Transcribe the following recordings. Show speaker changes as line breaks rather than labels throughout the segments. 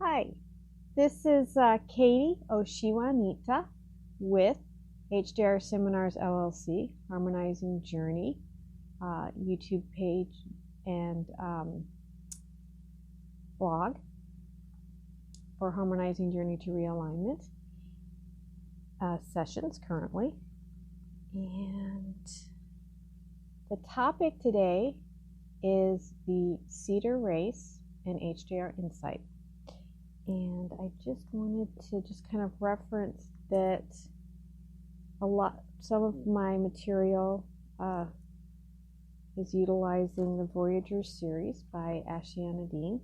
Hi, this is Katie Oshiwanita with HJR Seminars LLC, Harmonizing Journey, YouTube page and blog for Harmonizing Journey to Realignment sessions currently. And the topic today is the Cedar Race and HJR Insight. And I just wanted to just kind of reference that some of my material is utilizing the Voyager series by Ashiana Dean,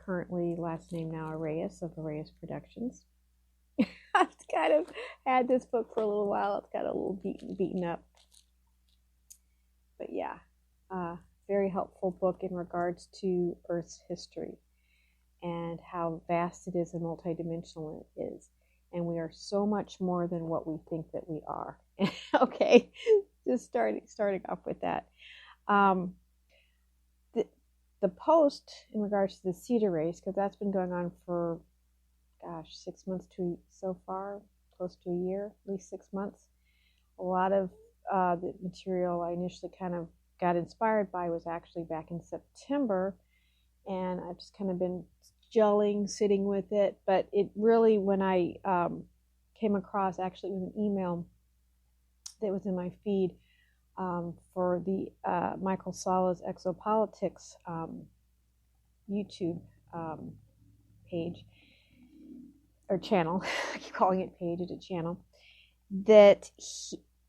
currently last name now Arrayas of Arrayas Productions. I've kind of had this book for a little while. It's got a little beaten up. But yeah, very helpful book in regards to Earth's history and how vast it is and multidimensional it is. And we are so much more than what we think that we are. Okay, just starting off with that. The post in regards to the Cedar Race, because that's been going on for, 6 months to so far, close to a year, at least 6 months. A lot of the material I initially kind of got inspired by was actually back in September, and I've just kind of been gelling, sitting with it. But it really, when I came across, actually, with an email that was in my feed for the Michael Sala's Exopolitics YouTube page or channel. I keep calling it page, it's a channel, that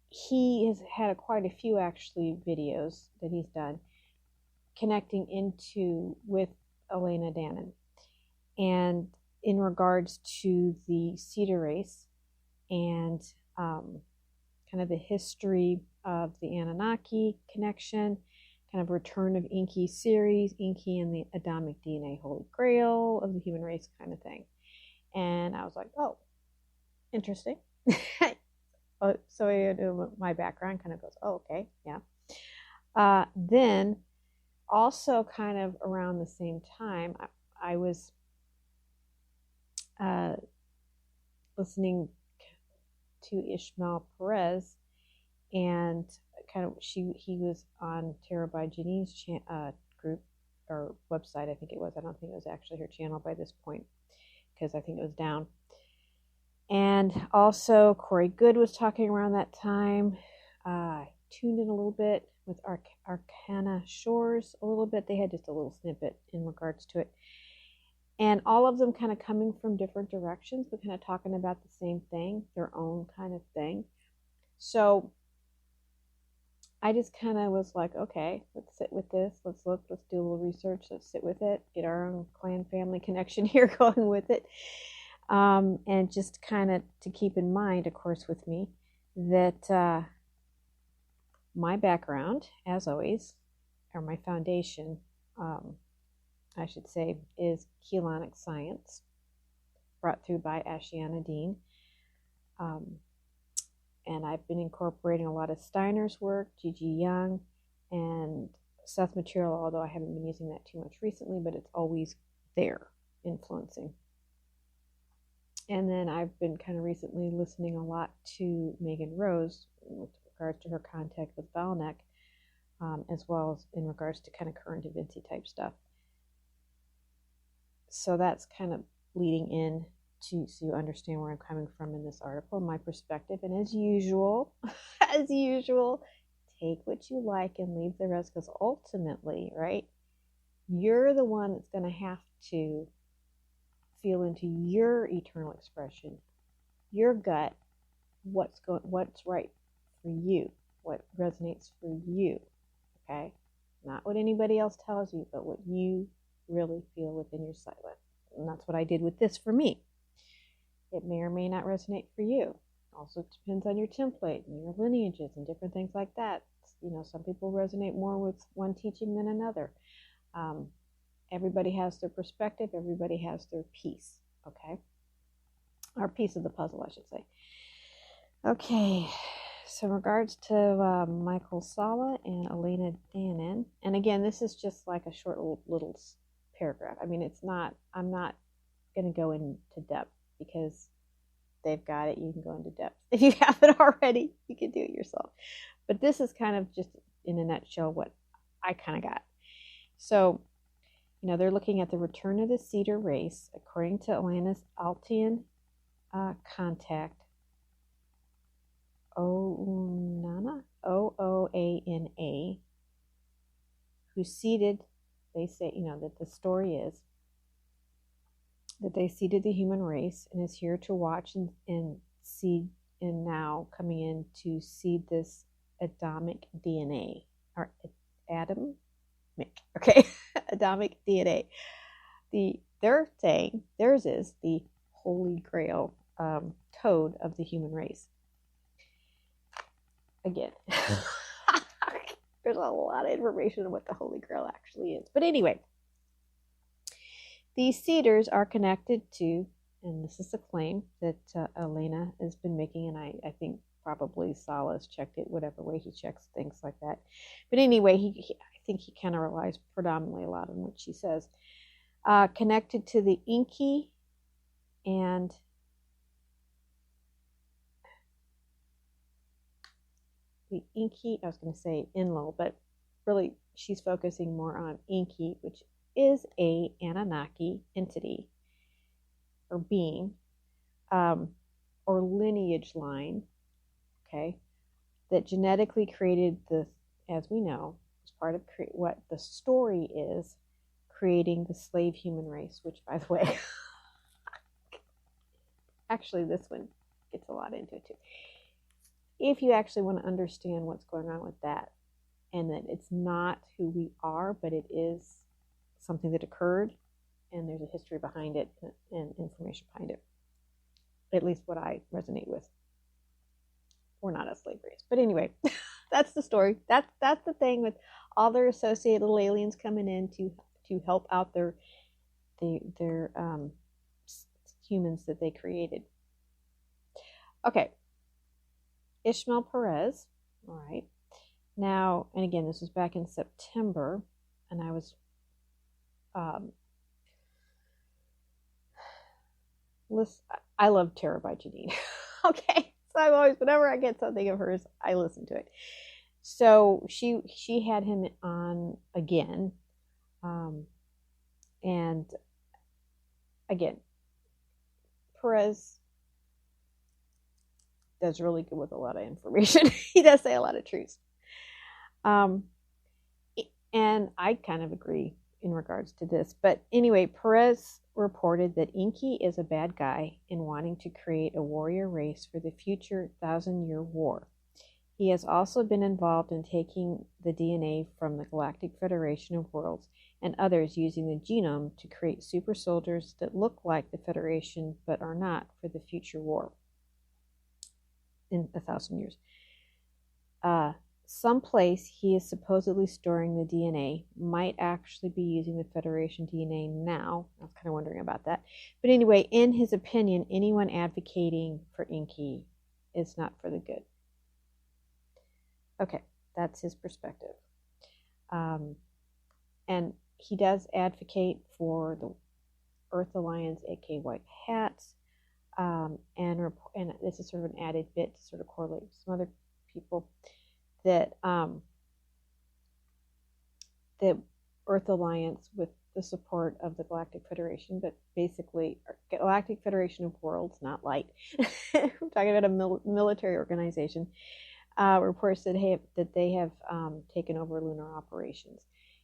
he has had quite a few actually videos that he's done connecting into with Elena Dannon, and in regards to the Cedar Race and kind of the history of the Anunnaki connection, kind of return of Inky series, Inky and the Adamic DNA Holy Grail of the human race kind of thing. And I was like, oh, interesting. So my background kind of goes, oh, okay, yeah. Then also kind of around the same time, I was listening to Ishmael Perez, and kind of he was on Tara by Janine's group or website, I think it was. I don't think it was actually her channel by this point, because I think it was down. And also Corey Good was talking around that time. I tuned in a little bit with Arcana Shores a little bit. They had just a little snippet in regards to it. And all of them kind of coming from different directions, but kind of talking about the same thing, their own kind of thing. So I just kind of was like, okay, let's sit with this. Let's look, let's do a little research. Let's sit with it, get our own clan family connection here going with it. And just kind of to keep in mind, of course, with me, that my background, as always, or my foundation, I should say, is Keylontic Science, brought through by Ashiana Dean. And I've been incorporating a lot of Steiner's work, Gigi Young, and Seth material, although I haven't been using that too much recently, but it's always there, influencing. And then I've been kind of recently listening a lot to Megan Rose with regards to her contact with Valnick, as well as in regards to kind of current eventy type stuff. So that's kind of leading in so you understand where I'm coming from in this article, my perspective. And as usual, take what you like and leave the rest, because ultimately, right, you're the one that's going to have to feel into your eternal expression, your gut, what's right for you, what resonates for you, okay? Not what anybody else tells you, but what you really feel within your silence. And that's what I did with this for me. It may or may not resonate for you. Also depends on your template and your lineages and different things like that. You know, some people resonate more with one teaching than another. Everybody has their perspective. Everybody has their piece, okay? Or piece of the puzzle, I should say. Okay, so in regards to Michael Sala and Elena Dannon, and again, this is just like a short little paragraph. I mean, it's not, I'm not going to go into depth because they've got it. You can go into depth. If you haven't already, you can do it yourself. But this is kind of just in a nutshell what I kind of got. So, you know, they're looking at the return of the cedar race according to Elena's Altian contact, Oana, Oana, who seeded, they say, you know, that the story is that they seeded the human race and is here to watch and seed, and now coming in to seed this Adamic DNA, or Adamic, okay, Adamic DNA. They're saying theirs is the holy grail code of the human race. Again, there's a lot of information on what the holy grail actually is. But anyway, these cedars are connected to, and this is the claim that Elena has been making, and I think probably Saul checked it, whatever way he checks things like that. But anyway, I think he kind of relies predominantly a lot on what she says. Connected to the Inky and the Inky, I was going to say Enlil, but really she's focusing more on Inky, which is a Anunnaki entity or being, or lineage line, okay, that genetically created the, as we know, as part of what the story is, creating the slave human race, which, by the way, actually this one gets a lot into it too. If you actually want to understand what's going on with that, and that it's not who we are, but it is something that occurred, and there's a history behind it and information behind it, at least what I resonate with. We're not a slave race, but anyway, that's the story. That's the thing with all their associated little aliens coming in to help out their humans that they created. Okay, Ishmael Perez. All right. Now, and again, this was back in September, and I was I love Terror by Janine. Okay, so I'm always, whenever I get something of hers, I listen to it. So she had him on again, and again, Perez does really good with a lot of information. He does say a lot of truths. And I kind of agree in regards to this. But anyway, Perez reported that Inky is a bad guy in wanting to create a warrior race for the future 1,000-year war. He has also been involved in taking the DNA from the Galactic Federation of Worlds and others using the genome to create super soldiers that look like the Federation but are not for the future war in 1,000 years. Someplace he is supposedly storing the DNA might actually be using the Federation DNA now. I was kind of wondering about that. But anyway, in his opinion, anyone advocating for Inky is not for the good. Okay, that's his perspective. And he does advocate for the Earth Alliance, aka White Hats, and this is sort of an added bit to sort of correlate with some other people, that the Earth Alliance, with the support of the Galactic Federation, but basically Galactic Federation of Worlds, not light. We're talking about a military organization. Reports that they have taken over lunar operations.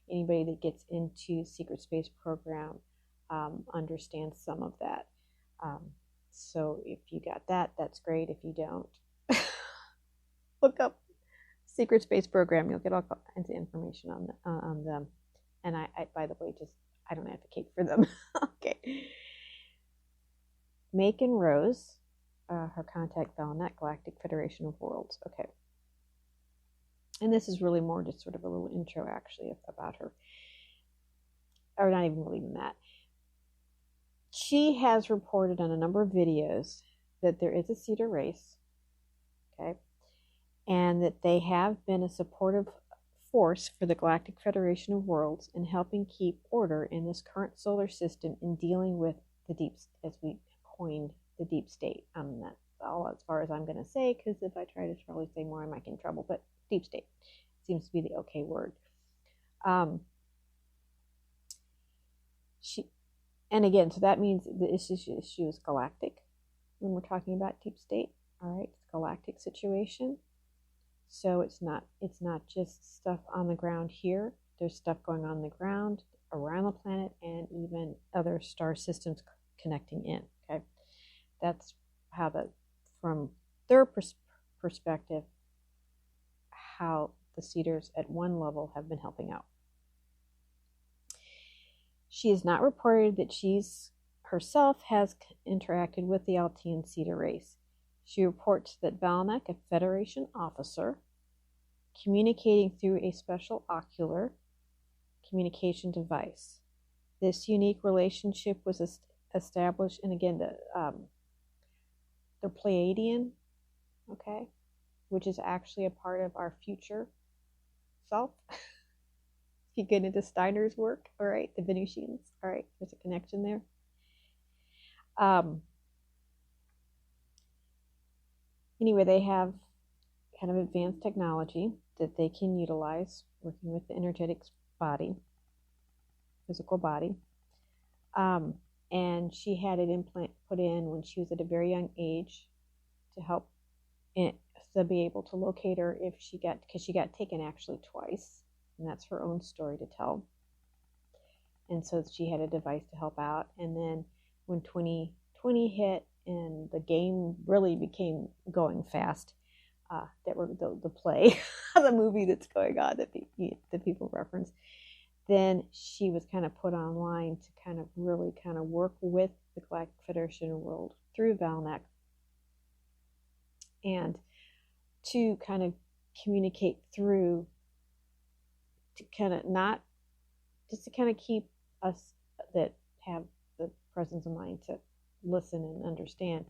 Anybody that gets into secret space program understands some of that. So if you got that, that's great. If you don't, look up secret space program. You'll get all kinds of information on them. And I by the way, I don't advocate for them. Okay. Macon Rose, her contact Valnick, Galactic Federation of Worlds. Okay. And this is really more just sort of a little intro, actually, about her. Or not even really that. She has reported on a number of videos that there is a cedar race, okay, and that they have been a supportive force for the Galactic Federation of Worlds in helping keep order in this current solar system in dealing with the deep, as we coined, the deep state. That's all as far as I'm going to say, because if I try to probably say more, I might get in trouble, but deep state seems to be the okay word. And again, so that means the issue is galactic when we're talking about deep state. All right, it's a galactic situation. So it's not just stuff on the ground here. There's stuff going on the ground, around the planet, and even other star systems connecting in. Okay, that's how from their perspective, how the Cedars at one level have been helping out. She has not reported that she's herself has interacted with the Altian Cedar race. She reports that Valnick, a Federation officer, communicating through a special ocular communication device. This unique relationship was established, and again, the Pleiadian, okay, which is actually a part of our future self. If you get into Steiner's work, all right, the Venusians, all right, there's a connection there. Anyway, they have kind of advanced technology that they can utilize working with the energetic body, physical body. And she had an implant put in when she was at a very young age to help to be able to locate her because she got taken actually twice, and that's her own story to tell. And so she had a device to help out. And then when 2020 hit and the game really became going fast, that were the play, the movie that's going on that people reference, then she was kind of put online to kind of really kind of work with the Galactic Federation world through Valnick and to kind of communicate through, to kind of not, just to kind of keep us that have the presence of mind to listen and understand,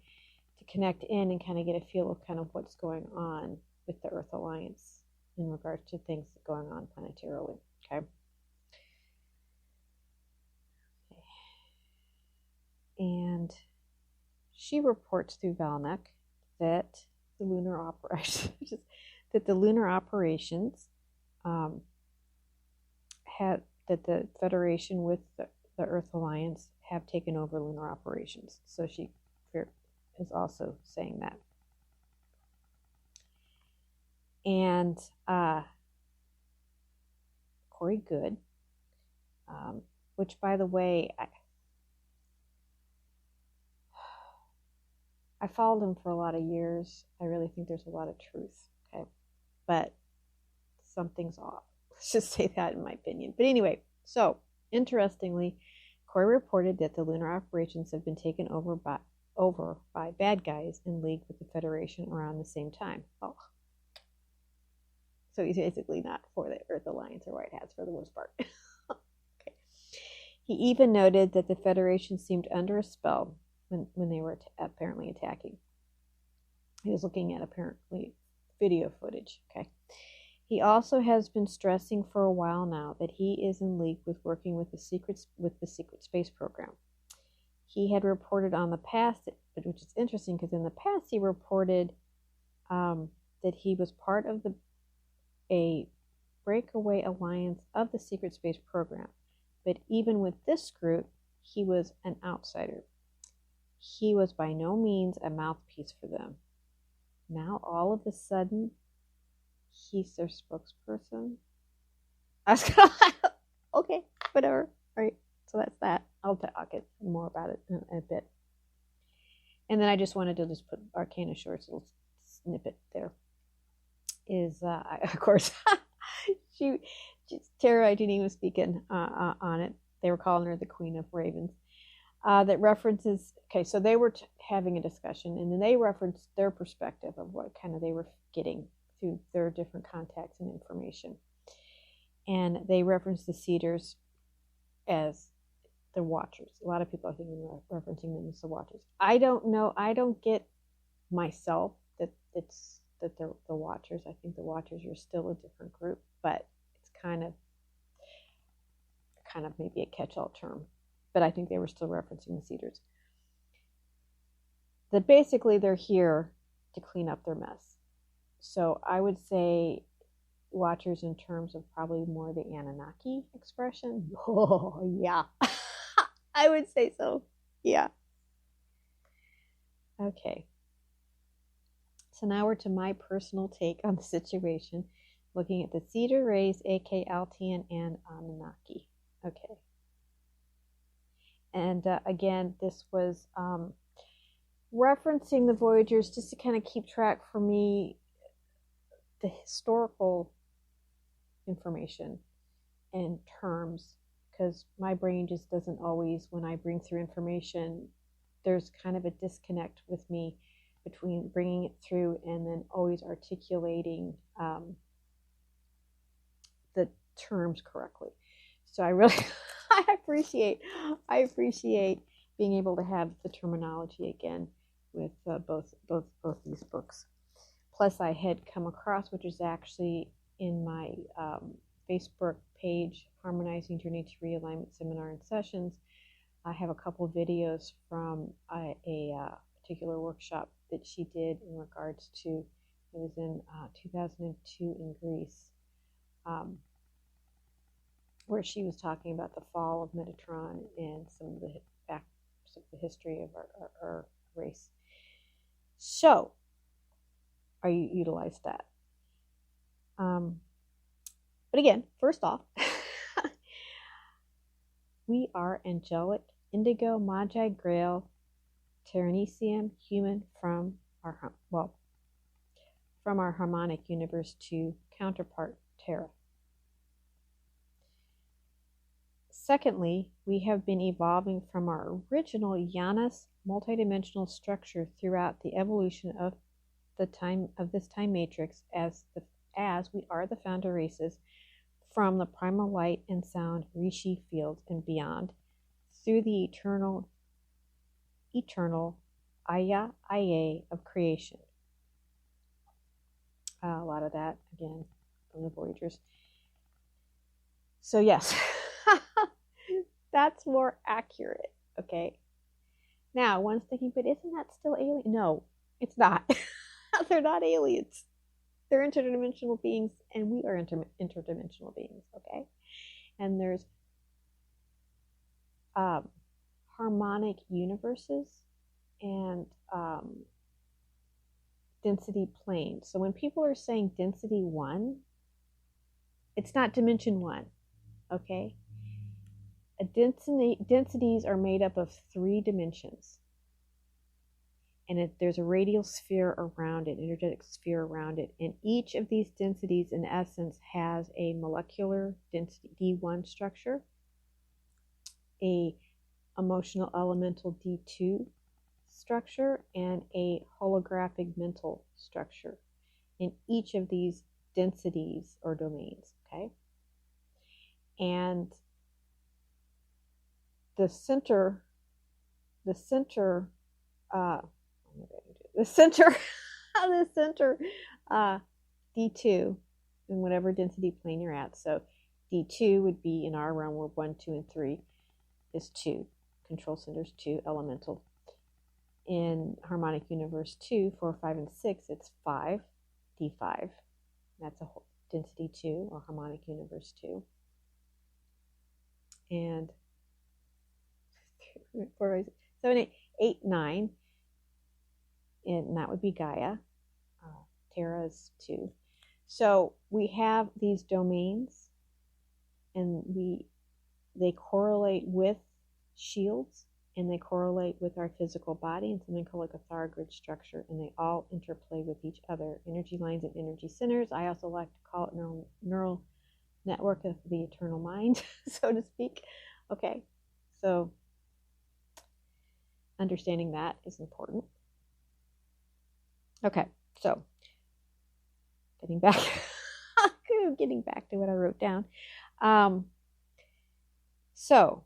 to connect in and kind of get a feel of kind of what's going on with the Earth Alliance in regards to things going on planetarily. Okay. And she reports through Valnick that the lunar operations that the Federation with the Earth Alliance have taken over lunar operations. So she is also saying that. And Corey Good, which, by the way, I followed him for a lot of years. I really think there's a lot of truth, okay? But something's off. Let's just say that in my opinion. But anyway, so interestingly, Corey reported that the lunar operations have been taken over by bad guys in league with the Federation around the same time. Oh. So he's basically not for the Earth Alliance or White Hats for the most part. Okay. He even noted that the Federation seemed under a spell when they were apparently attacking. He was looking at apparently video footage. Okay. He also has been stressing for a while now that he is in league with working with the secret space program. He had reported on the past, which is interesting because in the past he reported that he was part of a breakaway alliance of the secret space program. But even with this group, he was an outsider. He was by no means a mouthpiece for them. Now, all of a sudden, he's their spokesperson. I was kind of like, okay, whatever. All right, so that's that. I'll get more about it in a bit. And then I just wanted to just put Arcana Short's little snippet there. Is, of course, Tara Janine was speaking on it. They were calling her the Queen of Ravens. That references, okay, so they were having a discussion, and then they referenced their perspective of what kind of they were getting through their different contacts and information. And they referenced the Cedars as the Watchers. A lot of people are thinking referencing them as the Watchers. I don't know. I don't get myself that they're the Watchers. I think the Watchers are still a different group, but kind of maybe a catch-all term, but I think they were still referencing the cedars. That basically they're here to clean up their mess. So I would say watchers in terms of probably more the Anunnaki expression. Oh, yeah. I would say so. Yeah. Okay. So now we're to my personal take on the situation, looking at the cedar rays, aka Altian and Anunnaki. Okay. And again, this was referencing the Voyagers just to kind of keep track for me the historical information and terms, because my brain just doesn't always, when I bring through information, there's kind of a disconnect with me between bringing it through and then always articulating the terms correctly. So I really I appreciate being able to have the terminology again with both these books. Plus, I had come across, which is actually in my Facebook page, Harmonizing Journey to Realignment Seminar and Sessions. I have a couple videos from a particular workshop that she did in regards to, it was in 2002 in Greece, where she was talking about the fall of Metatron and some of the facts of the history of our race. So, I utilized that. But again, first off, we are angelic, indigo, magi, grail, Terenicium, human from our harmonic universe to counterpart Terra. Secondly, we have been evolving from our original Janus multidimensional structure throughout the evolution of the time of this time matrix as we are the founder races from the primal light and sound Rishi fields and beyond through the eternal Aya of creation. A lot of that again from the Voyagers. So yes. That's more accurate, okay? Now, one's thinking, but isn't that still alien? No, it's not. They're not aliens. They're interdimensional beings, and we are interdimensional beings, okay? And there's harmonic universes and density planes. So when people are saying density 1, it's not dimension 1, okay? Densities are made up of 3 dimensions, and there's a radial sphere around it, energetic sphere around it, and each of these densities in essence has a molecular density D1 structure, a emotional elemental D2 structure, and a holographic mental structure in each of these densities or domains, okay? And the center D2 in whatever density plane you're at. So D2 would be in our realm where 1, 2, and 3 is 2. Control centers 2, elemental. In harmonic universe 2, 4, 5, and 6, it's 5, D5. That's a density 2 or harmonic universe 2. And 4, 7, 8, 9, and that would be Gaia. Terra is 2. So we have these domains, and they correlate with shields, and they correlate with our physical body and something called like a Thar-grid structure, and they all interplay with each other. Energy lines and energy centers. I also like to call it neural network of the eternal mind, so to speak. Okay, so understanding that is important. Okay, so getting back to what I wrote down. So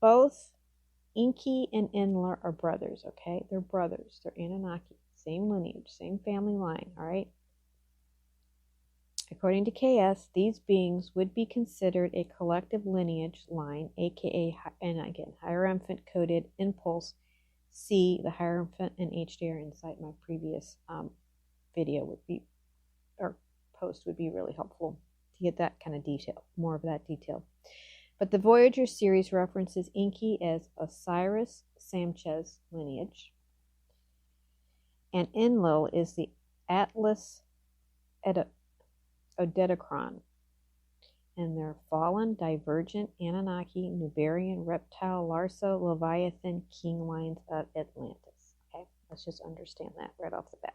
both Enki and Enlil are brothers, okay? They're brothers. They're Anunnaki. Same lineage, same family line, all right? According to KS, these beings would be considered a collective lineage line, aka, and again, Hierophant coded impulse. See the Hierophant and HJR inside my previous video would be, or post would be really helpful to get that kind of detail, more of that detail. But the Voyager series references Enki as Osiris Sanchez lineage, and Enlil is the Atlas Odedicron, and they're fallen, divergent, Anunnaki, Nubarian, Reptile, Larso, Leviathan, king lines of Atlantis. Okay, let's just understand that right off the bat.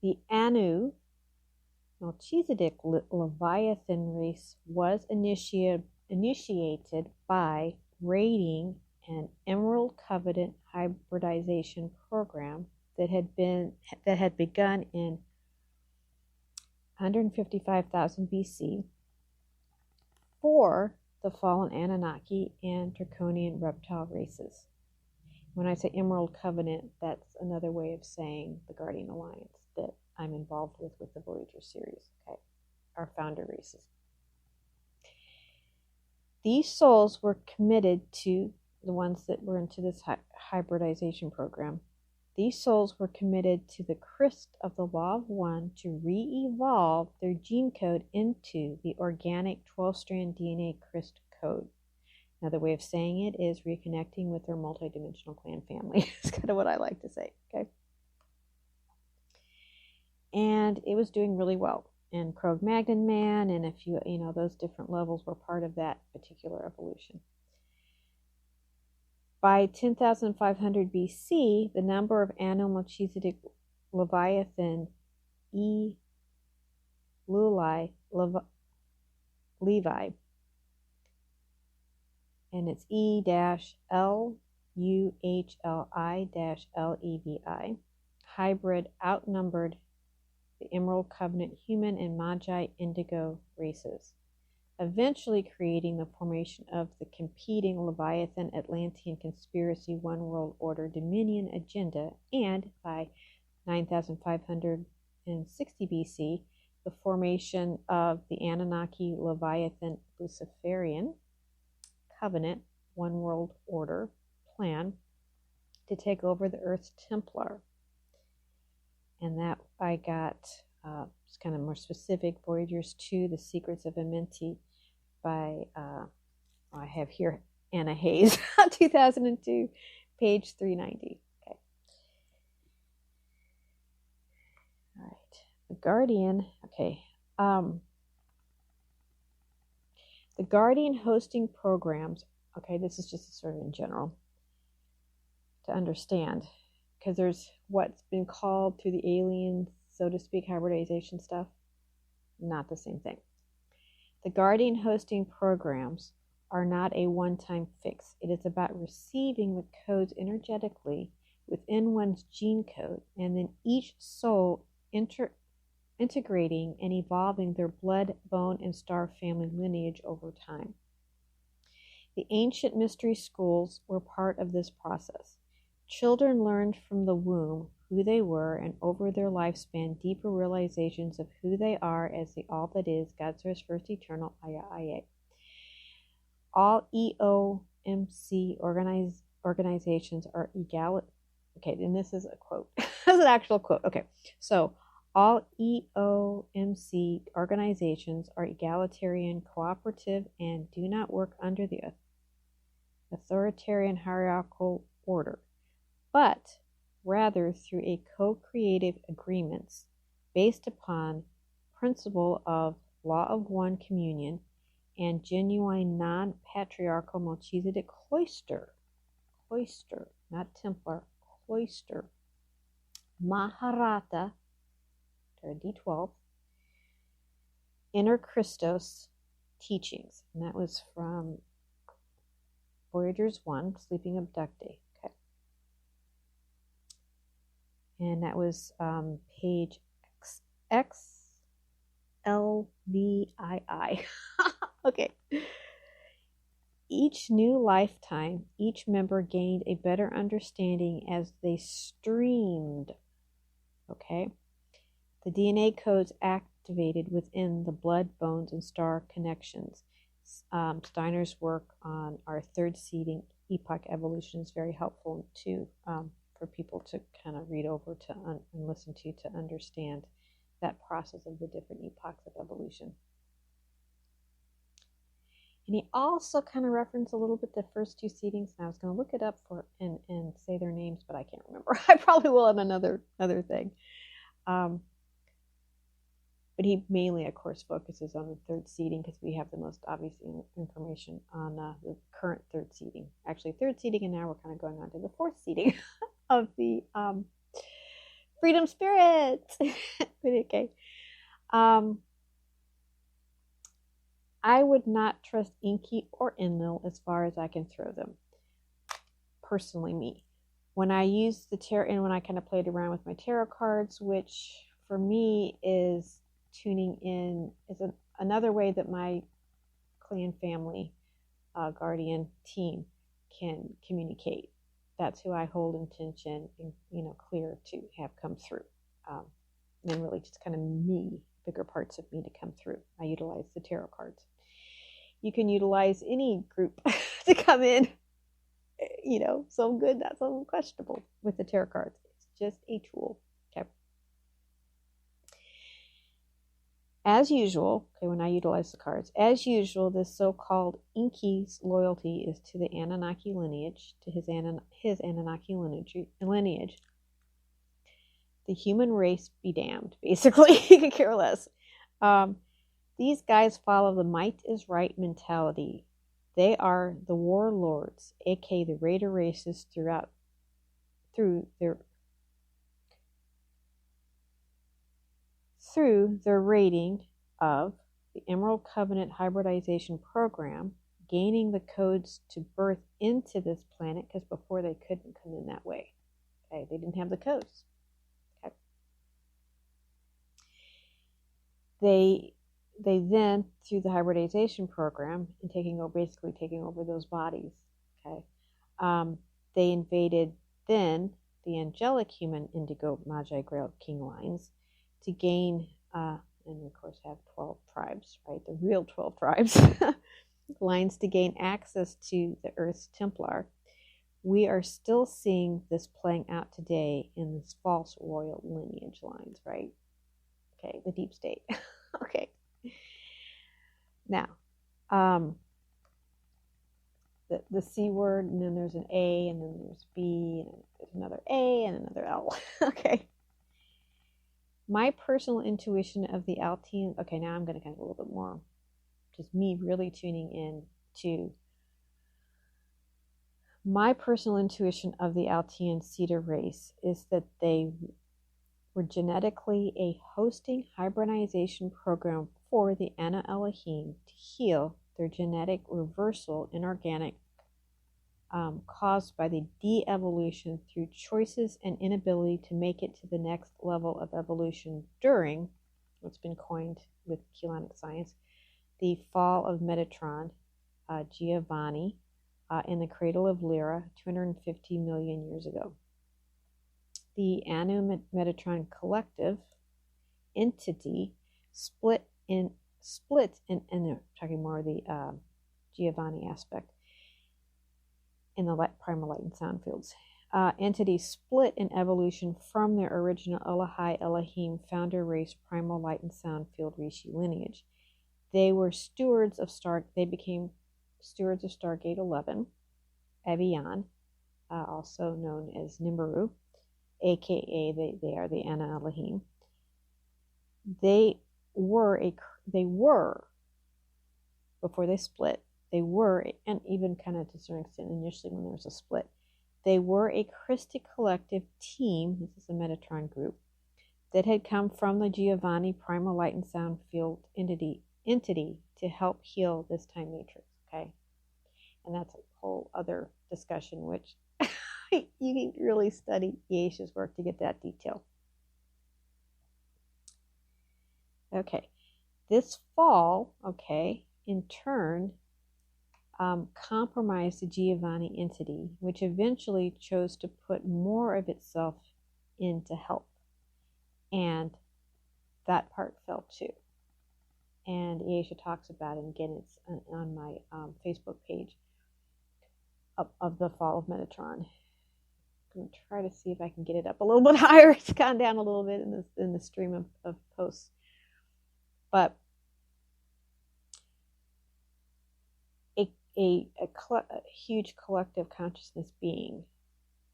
The Anu Melchizedek Leviathan race was initiated by raiding an Emerald Covenant hybridization program that had begun in 155,000 BC for the fallen Anunnaki and Draconian reptile races. When I say Emerald Covenant, that's another way of saying the Guardian Alliance that I'm involved with the Voyager series, okay, our founder races. These souls were committed to, the ones that were into this hybridization program, these souls were committed to the Krystal of the Law of One to re-evolve their gene code into the organic 12-strand DNA Krystal code. Another way of saying it is reconnecting with their multidimensional clan family. It's kind of what I like to say, okay? And it was doing really well. And Cro-Magnon Man and a few, those different levels were part of that particular evolution. By 10,500 BC, the number of Anu Melchizedek Leviathan Levi, and it's E-L-U-H-L-I-L-E-V-I, hybrid outnumbered the Emerald Covenant human and Magi Indigo races, eventually creating the formation of the competing Leviathan Atlantean conspiracy One World Order Dominion agenda, and by 9,560 BC, the formation of the Anunnaki Leviathan Luciferian Covenant One World Order plan to take over the Earth's Templar. And that I got, it's kind of more specific, Voyagers 2, The Secrets of Amenti by, I have here Anna Hayes, 2002, page 390. Okay. All right. The Guardian, okay. The Guardian hosting programs, okay, this is just sort of in general to understand, because there's what's been called through the alien, so to speak, hybridization stuff. Not the same thing. The Guardian hosting programs are not a one-time fix. It is about receiving the codes energetically within one's gene code, and then each soul integrating and evolving their blood, bone, and star family lineage over time. The ancient mystery schools were part of this process. Children learned from the womb who they were, and over their lifespan, deeper realizations of who they are as the all that is, God Source First Eternal, Aya Aya. All EOMC organizations are egalitarian. Okay, and this is a quote. This is an actual quote. Okay, so all EOMC organizations are egalitarian, cooperative, and do not work under the authoritarian hierarchical order, but rather through a co-creative agreements based upon principle of law of one communion and genuine non-patriarchal Melchizedek cloister, not Templar, cloister, Maharata, D12, Inner Christos teachings, and that was from Voyagers 1, Sleeping Abductee. Okay. And that was page XLVII. Okay. Each new lifetime, each member gained a better understanding as they streamed Okay. The DNA codes activated within the blood, bones, and star connections. Steiner's work on our third seeding epoch evolution is very helpful too, for people to kind of read over and listen to understand that process of the different epochs of evolution. And he also kind of referenced a little bit the first two seedings, and I was going to look it up and say their names, but I can't remember. I probably will on another thing. But he mainly, of course, focuses on the third seeding because we have the most obvious information on the current third seeding. Actually, third seeding, and now we're kind of going on to the fourth seeding of the freedom spirit. But okay. I would not trust Inky or Enlil as far as I can throw them. Personally, me. When I use the tarot, and when I kind of played around with my tarot cards, which for me is tuning in, is another way that my clan family guardian team can communicate. That's who I hold intention and clear to have come through. And really just kind of me, bigger parts of me to come through. I utilize the tarot cards. You can utilize any group to come in, some good, not so questionable with the tarot cards. It's just a tool. Okay. As usual, when I utilize the cards, as usual, this so-called Inky's loyalty is to the Anunnaki lineage, to his Anunnaki lineage. The human race be damned, basically. You could care less. These guys follow the might is right mentality. They are the warlords, aka the raider races through their raiding of the Emerald Covenant hybridization program, gaining the codes to birth into this planet, because before they couldn't come in that way. Okay, they didn't have the codes. Okay. They then, through the hybridization program and basically taking over those bodies, okay, they invaded then the angelic human indigo Magi Grail King lines to gain, and of course have 12 tribes, right? The real 12 tribes lines to gain access to the Earth's Templar. We are still seeing this playing out today in this false royal lineage lines, right? Okay, the deep state. Okay. Now, the C word, and then there's an A, and then there's B, and there's another A, and another L. Okay. My personal intuition of the Altian, okay, now I'm going to kind of a little bit more, just me really tuning in to my personal intuition of the Altian Cedar race is that they were genetically a hosting hybridization program for the Ana Elohim to heal their genetic reversal in organic caused by the de-evolution through choices and inability to make it to the next level of evolution during what's been coined with Keylontic Science, the fall of Metatron, Giovanni, in the cradle of Lyra 250 million years ago. The Anu Metatron collective entity split in talking more of the Giovanni aspect in the primal light and sound fields. Entities split in evolution from their original Elohai Elohim founder race primal light and sound field Rishi lineage. They were stewards of They became stewards of Stargate 11, Avian, also known as Nibiru, aka they are the Ana Elohim. They were before they split. They were, and even kind of to a certain extent initially when there was a split, they were a Christic collective team. This is a Metatron group that had come from the Giovanni primal light and sound field entity to help heal this time matrix. Okay, and that's a whole other discussion, which you can really study Yesha's work to get that detail. Okay, this fall, okay, in turn, compromised the Giovanni entity, which eventually chose to put more of itself into help. And that part fell too. And Aisha talks about it. And again, it's on my Facebook page of the fall of Metatron. I'm going to try to see if I can get it up a little bit higher. It's gone down a little bit in the stream of posts. But a huge collective consciousness being,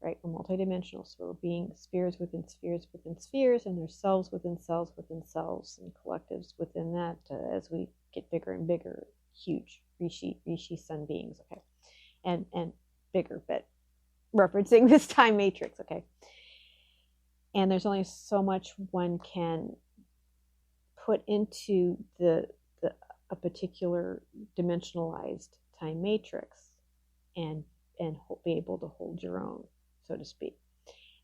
right? We're multidimensional, so we're being spheres within spheres within spheres, and there's cells within cells within cells, and collectives within that as we get bigger and bigger, huge Rishi sun beings, okay, and bigger, but referencing this time matrix, okay. And there's only so much one can put into a particular dimensionalized time matrix and be able to hold your own, so to speak.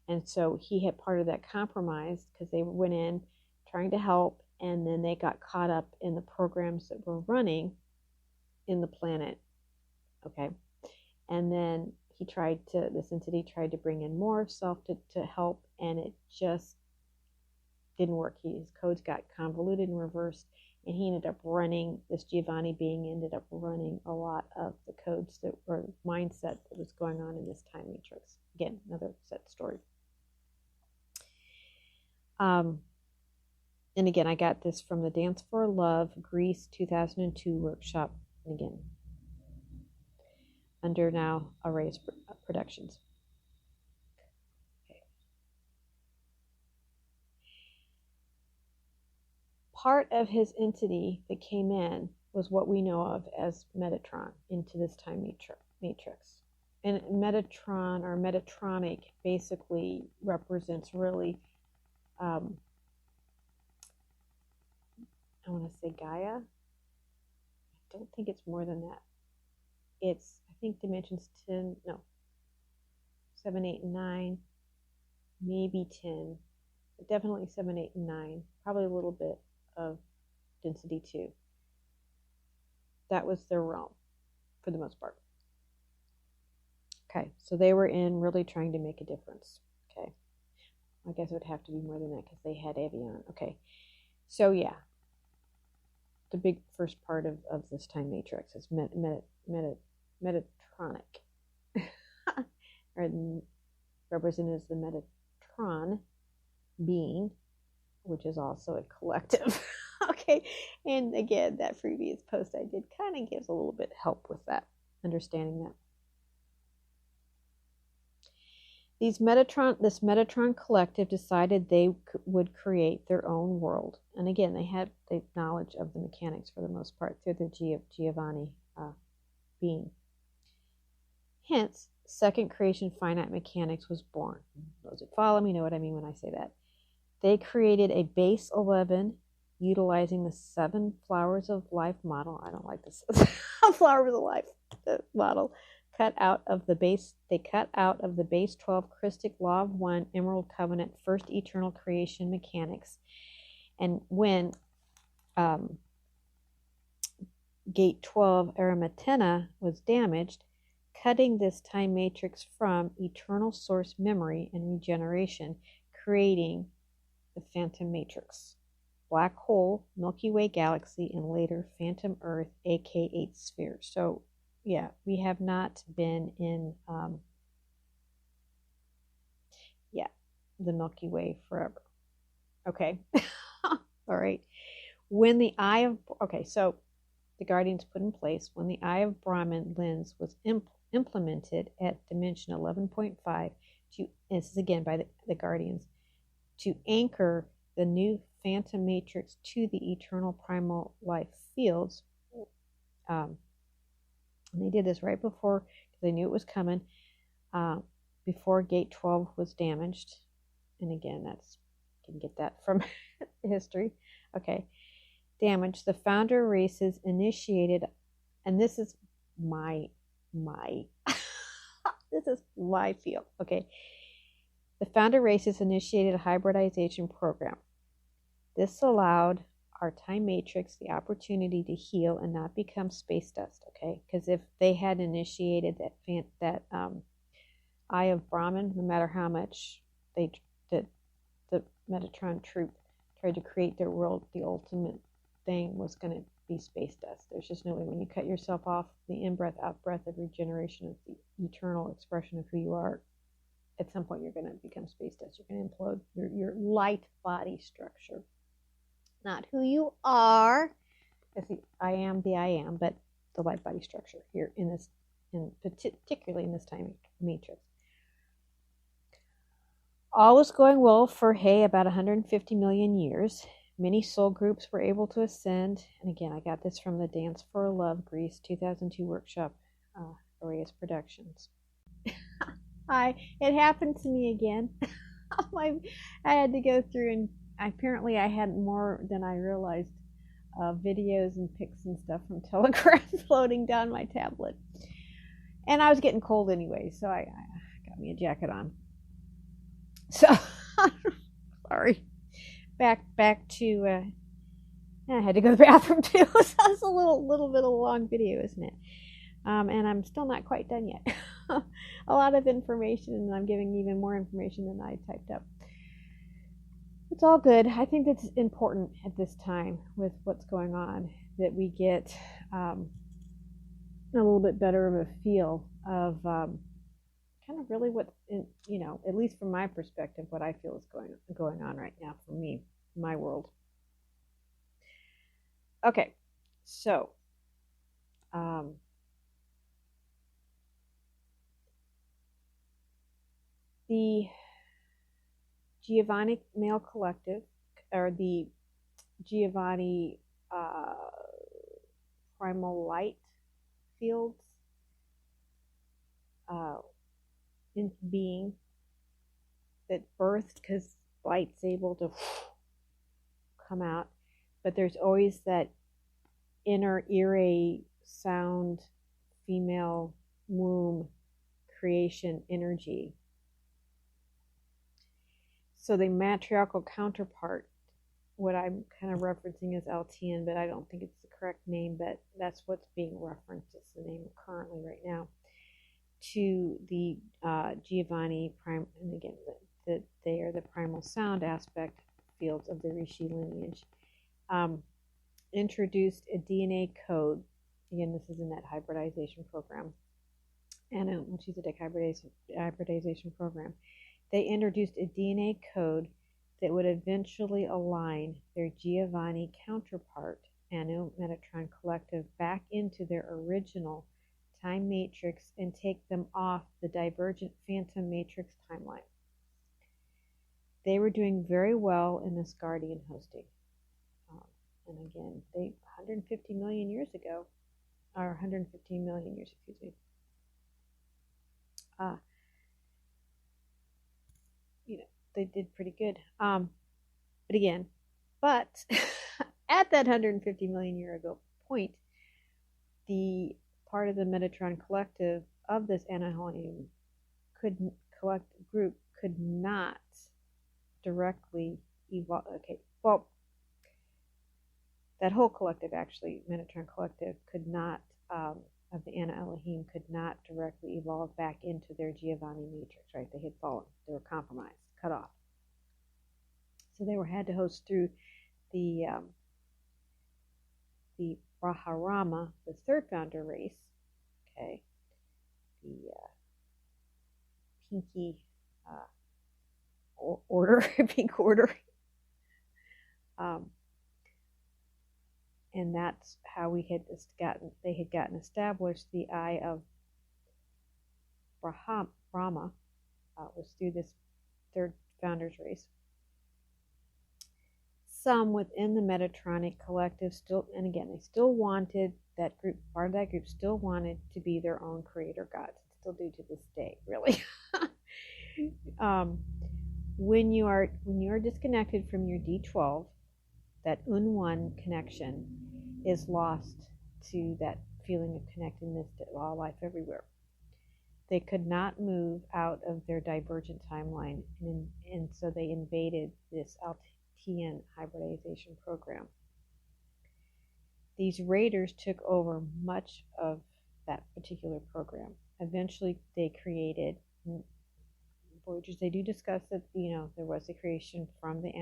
And so he had part of that compromise because they went in trying to help, and then they got caught up in the programs that were running in the planet, okay. And then this entity tried to bring in more self to help, and it just didn't work. His codes got convoluted and reversed, and he ended up running, this Giovanni being ended up running a lot of the codes that were mindset that was going on in this time matrix. Again, another set story. And again, I got this from the Dance for Love Greece 2002 workshop. And again, under now Arrays Productions. Okay. Part of his entity that came in was what we know of as Metatron into this time matrix. And Metatron or Metatronic basically represents really, I want to say Gaia. I don't think it's more than that. It's, I think, dimensions 7, 8, and 9, maybe 10, but definitely 7, 8, and 9, probably a little bit of density 2. That was their realm for the most part. Okay, so they were in really trying to make a difference. Okay, I guess it would have to be more than that because they had Avion. Okay, so yeah, the big first part of this time matrix is Metatronic, or represented as the Metatron being, which is also a collective. Okay, and again, that previous post I did kind of gives a little bit help with that, understanding that. This Metatron collective decided they would create their own world. And again, they had the knowledge of the mechanics for the most part through their Giovanni being. Hence, second creation finite mechanics was born. Those that follow me know what I mean when I say that. They created a base 11 utilizing the 7 flowers of life model. I don't like this. Flowers of life model. They cut out of the base 12 Christic Law of One, Emerald Covenant, First Eternal Creation Mechanics. And when Gate 12 Arimathena was damaged, cutting this time matrix from eternal source memory and regeneration, creating the Phantom Matrix, Black Hole, Milky Way Galaxy, and later Phantom Earth, aka Sphere. So yeah, we have not been in the Milky Way forever. Okay. All right. So the Guardians put in place when the Eye of Brahman lens was implemented at dimension 11.5 this is again by the Guardians, to anchor the new Phantom Matrix to the eternal primal life fields. And they did this right before, because they knew it was coming, before Gate 12 was damaged. And again, you can get that from history. Okay. Damaged. The founder races initiated, and this is my this is my field. Okay. The founder races initiated a hybridization program. This allowed our time matrix the opportunity to heal and not become space dust. Okay, because if they had initiated that Eye of Brahman, no matter how much the Metatron troop tried to create their world, the ultimate thing was going to be space dust. There's just no way. When you cut yourself off, the in-breath, out-breath of regeneration of the eternal expression of who you are, at some point you're going to become space dust. You're going to implode your light body structure. Not who you are, as the I am, but the light body structure here in this, particularly in this time matrix. All was going well for, about 150 million years. Many soul groups were able to ascend. And again, I got this from the Dance for Love Greece 2002 workshop, Aureus Productions. It happened to me again. I had to go through, and apparently I had more than I realized, videos and pics and stuff from Telegram floating down my tablet. And I was getting cold anyway, so I got me a jacket on. So, sorry. Back to, I had to go to the bathroom too. So that's a little bit of a long video, isn't it? And I'm still not quite done yet. A lot of information, and I'm giving even more information than I typed up. It's all good. I think that's important at this time with what's going on, that we get a little bit better of a feel of kind of really what, at least from my perspective, what I feel is going on right now for me, my world. Okay, so the Giovanni male collective, or the Giovanni primal light fields in being that birthed, because light's able to come out, but there's always that inner ire sound female womb creation energy. So the matriarchal counterpart, what I'm kind of referencing is Altian, but I don't think it's the correct name, but that's what's being referenced. It's the name currently right now, to the Giovanni prime, and again, that they are the primal sound aspect fields of the Rishi lineage. Introduced a DNA code. Again, this is in that hybridization program. And Melchizedek hybridization program. They introduced a DNA code that would eventually align their Giovanni counterpart, Anu Metatron Collective, back into their original time matrix and take them off the divergent phantom matrix timeline. They were doing very well in this guardian hosting. And again, 150 million years ago, or 115 million years, excuse me. They did pretty good. But at that 150 million year ago point, the part of the Metatron collective of this Anahelium group could not directly evolve. Okay, well, that whole collective, actually, Metatron collective, could not, of the Ana Elohim, could not directly evolve back into their Giovanni matrix, right? They had fallen. They were compromised, cut off. So they had to host through the Brahmarama, the third founder race, okay, the pinky order, pink order. And that's how they had gotten established. The eye of Brahma was through this third founders race. Some within the Metatronic collective still, and again, they still wanted that group, part of that group still wanted to be their own creator gods, still do to this day, really. When you are disconnected from your D12, that Un-One connection is lost to that feeling of connectedness to all life everywhere. They could not move out of their divergent timeline, and so they invaded this Altian hybridization program. These raiders took over much of that particular program. Eventually, they created Voyagers, they do discuss that, there was a creation from the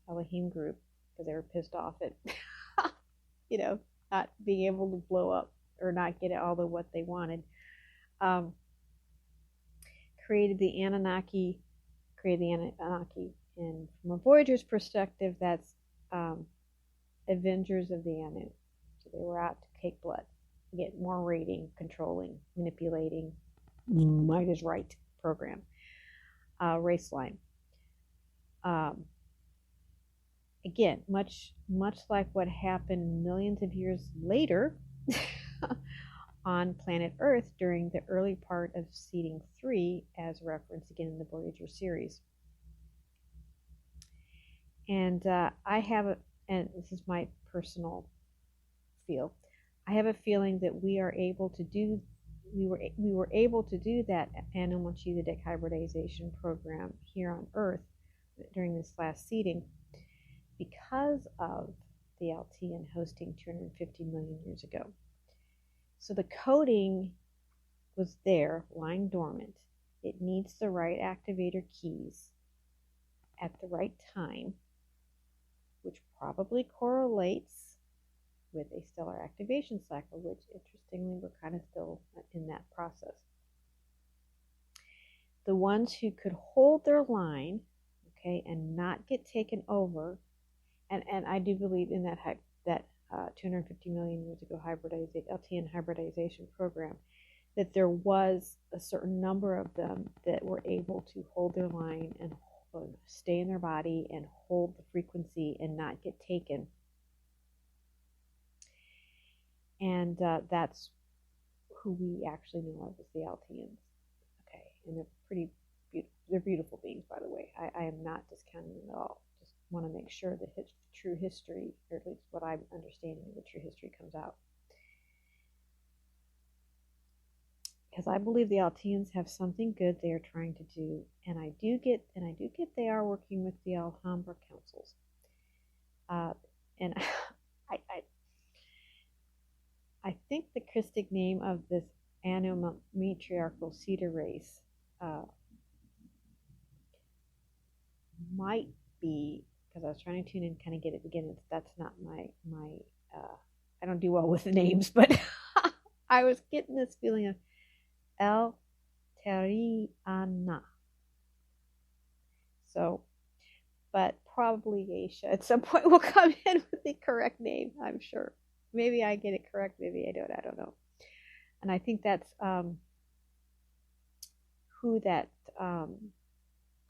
Elohim group because they were pissed off at, not being able to blow up or not get all of what they wanted. Created the Anunnaki, and from a Voyager's perspective, that's Avengers of the Anu. So they were out to take blood, get more rating, controlling, manipulating, might is right program, race line. Again, much like what happened millions of years later on planet Earth during the early part of seeding 3, as referenced again in the Voyager series. And and this is my personal feel, I have a feeling that we were able to do that animal-cheetah hybridization program here on Earth during this last seeding because of the Altean hosting 250 million years ago. So the coding was there, lying dormant. It needs the right activator keys at the right time, which probably correlates with a stellar activation cycle, which interestingly we're kind of still in that process. The ones who could hold their line, okay, and not get taken over, and I do believe in that 250 million years ago Altean hybridization program, that there was a certain number of them that were able to hold their line and stay in their body and hold the frequency and not get taken. And that's who we actually know of as the Alteans. Okay, and they're pretty beautiful. They're beautiful beings, by the way. I am not discounting them at all. Just want to make sure the true history, or at least what I'm understanding of the true history, comes out. Because I believe the Alteans have something good they are trying to do, and I do get they are working with the Alhambra councils. And I think the Christic name of this Anu matriarchal cedar race might be, because I was trying to tune in, kind of get it again. That's not my I don't do well with the names, but I was getting this feeling of El Teriana. So, but probably Geisha at some point will come in with the correct name, I'm sure. Maybe I get it correct, maybe I don't know. And I think that's who that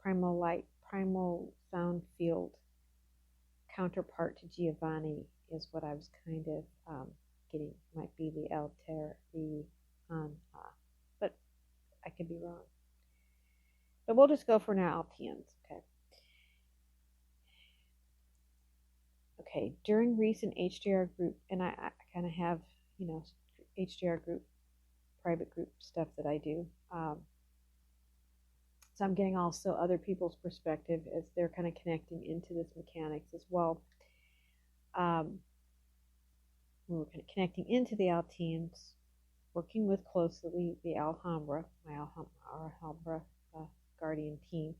primal sound field counterpart to Giovanni is, what I was kind of getting. Might be the Alteriana, but I could be wrong. But we'll just go for now, Alteans, okay? Okay, during recent HJR group, and I kind of have, HJR group, private group stuff that I do. So I'm getting also other people's perspective as they're kind of connecting into this mechanics as well. We're kind of connecting into the Alteans, working with closely the Alhambra, our Alhambra guardian team.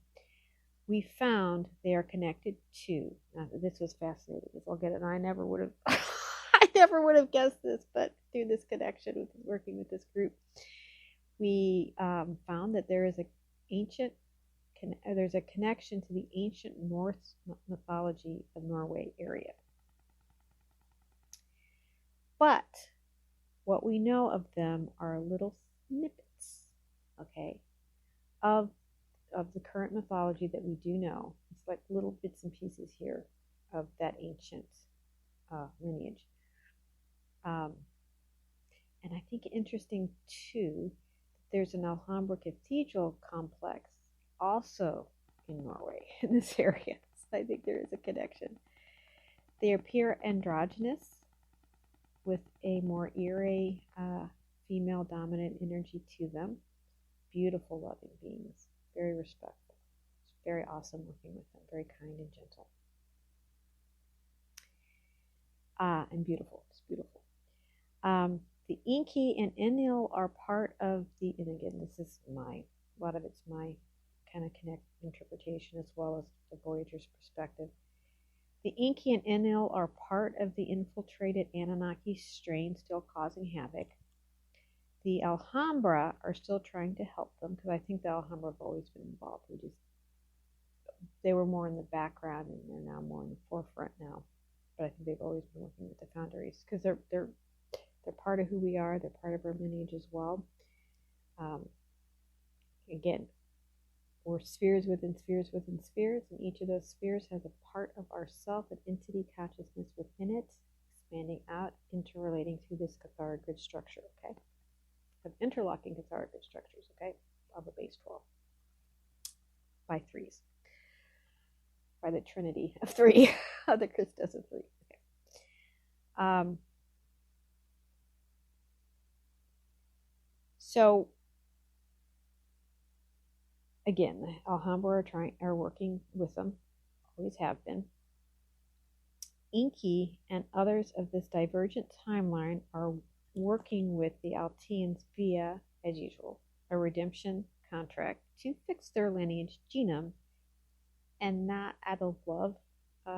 We found they are connected to. Now, this was fascinating. I'll get it. And I never would have, I never would have guessed this, but through this connection with working with this group, we found that there is there's a connection to the ancient Norse mythology of Norway area. But what we know of them are little snippets, okay, of the current mythology that we do know. It's like little bits and pieces here of that ancient lineage. And I think interesting too, there's an Alhambra cathedral complex also in Norway, in this area. So I think there is a connection. They appear androgynous with a more eerie female dominant energy to them. Beautiful, loving beings. Very respectful. It's very awesome working with them. Very kind and gentle. And beautiful. It's beautiful. The Inky and Enlil are part of the, and again, this is a lot of it's my kind of connect interpretation as well as the Voyager's perspective. The Inky and Enlil are part of the infiltrated Anunnaki strain still causing havoc. The Alhambra are still trying to help them, because I think the Alhambra have always been involved. They were more in the background, and they're now more in the forefront now. But I think they've always been working with the foundries, because they're part of who we are. They're part of our lineage as well. Again, we're spheres within spheres within spheres, and each of those spheres has a part of ourself, an entity consciousness within it, expanding out, interrelating through this cathodic grid structure, okay? Of interlocking cathodic grid structures, okay, of a base 12 by threes, by the trinity of three, of the Christos of three, okay. So again, the Alhambra are working with them, always have been. Inky and others of this divergent timeline are working with the Alteans via, as usual, a redemption contract to fix their lineage genome, and not out of love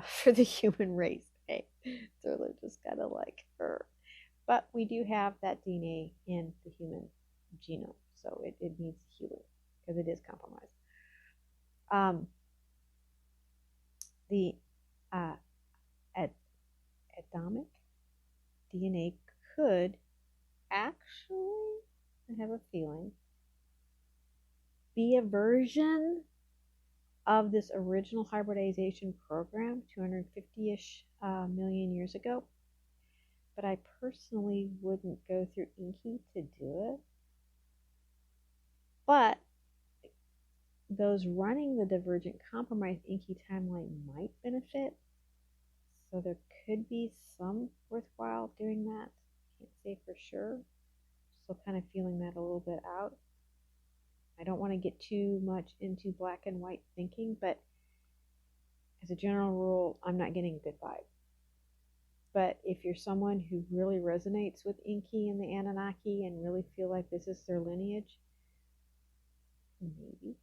for the human race. Okay, so they're just kind of like her. But we do have that DNA in the human genome, so it needs healing because it is compromised. The Adamic DNA could actually, I have a feeling, be a version of this original hybridization program 250-ish million years ago. But I personally wouldn't go through Inky to do it. But those running the divergent compromised Inky timeline might benefit. So there could be some worthwhile doing that. Can't say for sure. Still kind of feeling that a little bit out. I don't want to get too much into black and white thinking, but as a general rule, I'm not getting a good vibe. But if you're someone who really resonates with Inky and the Anunnaki and really feel like this is their lineage, maybe.